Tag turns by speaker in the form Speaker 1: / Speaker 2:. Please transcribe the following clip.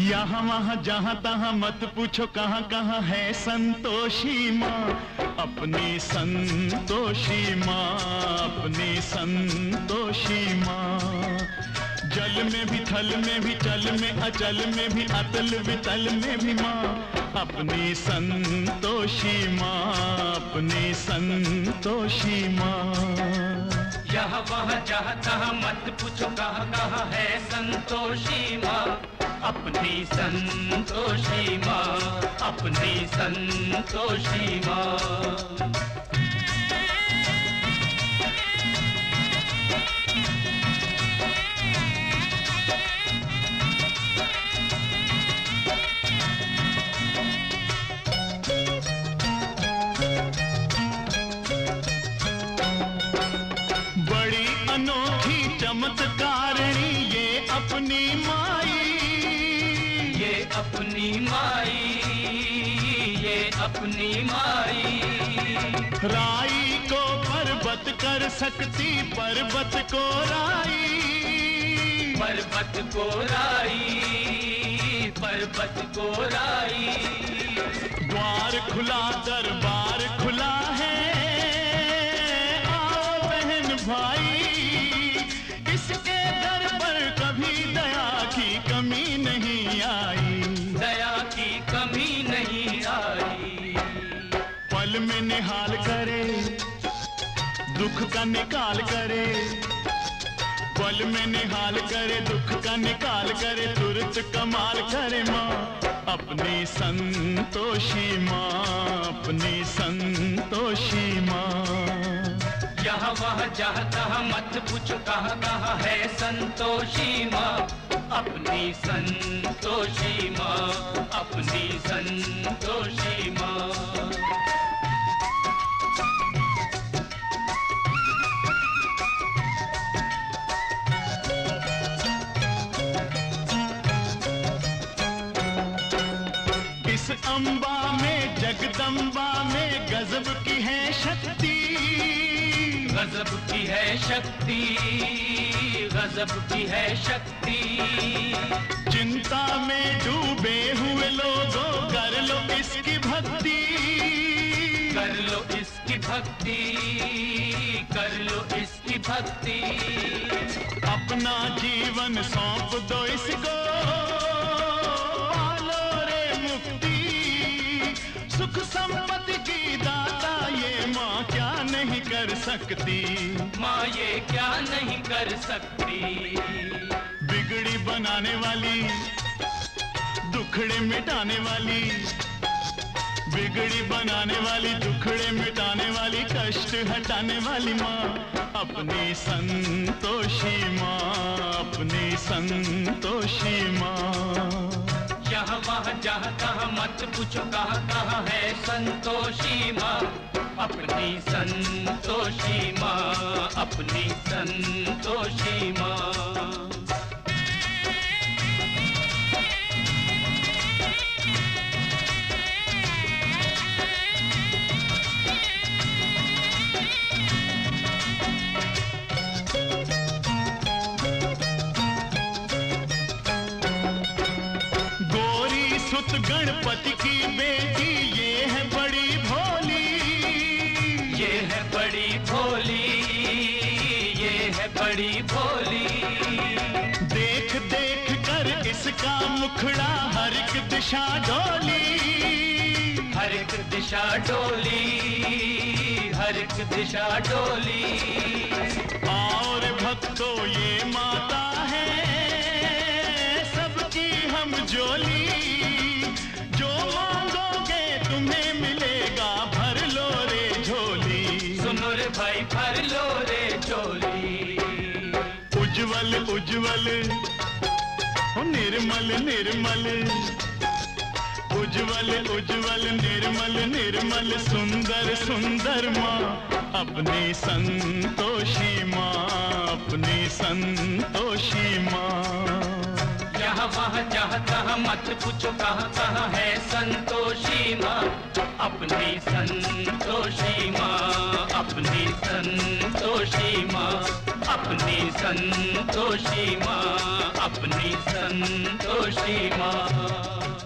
Speaker 1: यहाँ वहाँ जहाँ तहाँ मत पूछो कहाँ कहाँ है संतोषी माँ, अपनी संतोषी माँ, अपनी संतोषी माँ। जल में भी थल में भी चल में अचल में भी अतल वितल में भी माँ, अपनी संतोषी माँ, अपनी संतोषी माँ।
Speaker 2: यहाँ वहाँ जहाँ तहाँ मत पूछो कहाँ कहाँ है संतोषी माँ, अपनी संतोषी माँ, अपनी संतोषी माँ।
Speaker 1: अनोखी चमत्कारिणी ये अपनी माई,
Speaker 2: ये अपनी माई, ये अपनी माई।
Speaker 1: राई को पर्वत कर सकती पर्वत को राई,
Speaker 2: पर्वत को राई, पर्वत को राई।
Speaker 1: द्वार खुला दरबार खुला है, आओ बहन भाई, इसके दर पर कभी दया की कमी नहीं आई,
Speaker 2: दया की कमी नहीं आई।
Speaker 1: पल में निहाल करे दुख का निकाल करे, पल में निहाल करे दुख का निकाल करे, तुरंत कमाल करे माँ, अपनी संतोषी माँ, अपनी संतोषी माँ।
Speaker 2: यहाँ वहाँ जहाँ तहाँ मत पूछो कहाँ कहाँ है संतोषी माँ, अपनी संतोषी माँ, अपनी संतोषी माँ।
Speaker 1: इस अम्बा में जगदम्बा में गजब की है शक्ति,
Speaker 2: गजब की है शक्ति, गजब की है शक्ति।
Speaker 1: चिंता में डूबे हुए लोगों कर लो इसकी भक्ति,
Speaker 2: कर लो इसकी भक्ति, कर लो इसकी भक्ति।
Speaker 1: अपना जीवन सौंप दो इसको, पालो रे मुक्ति, सुख संपत्ति की दाता ये माँ क्या नहीं कर सकती,
Speaker 2: माँ ये क्या नहीं कर सकती।
Speaker 1: बिगड़ी बनाने वाली दुखड़े मिटाने वाली, बिगड़ी बनाने वाली दुखड़े मिटाने वाली, कष्ट हटाने वाली माँ, अपनी संतोषी माँ, अपनी संतोषी माँ।
Speaker 2: यहाँ वहाँ जहाँ तहाँ मत पूछो कहाँ कहाँ है संतोषी माँ, अपनी संतोषी माँ, अपनी संतोषी माँ।
Speaker 1: सुत गणपति की बेटी ये है बड़ी भोली,
Speaker 2: ये है बड़ी भोली, ये है बड़ी भोली।
Speaker 1: देख देख कर इसका मुखड़ा हर एक दिशा डोली,
Speaker 2: हर एक दिशा डोली, हर एक दिशा डोली।
Speaker 1: और भक्तों ये माता है सबकी हम जोली, जो मांगोगे तुम्हें मिलेगा भर लो रे झोली,
Speaker 2: सुनो रे भाई भर लो रे झोली।
Speaker 1: उज्जवल उज्जवल हो निर्मल निर्मल, उज्जवल उज्जवल निर्मल निर्मल, सुंदर सुंदर माँ, अपनी संतोषी माँ, अपनी संतोषी माँ।
Speaker 2: यहाँ वहाँ जहाँ तहाँ मत पूछो कहाँ कहाँ है संतोषी माँ, अपनी संतोषी माँ, अपनी संतोषी माँ, अपनी संतोषी माँ, अपनी संतोषी माँ।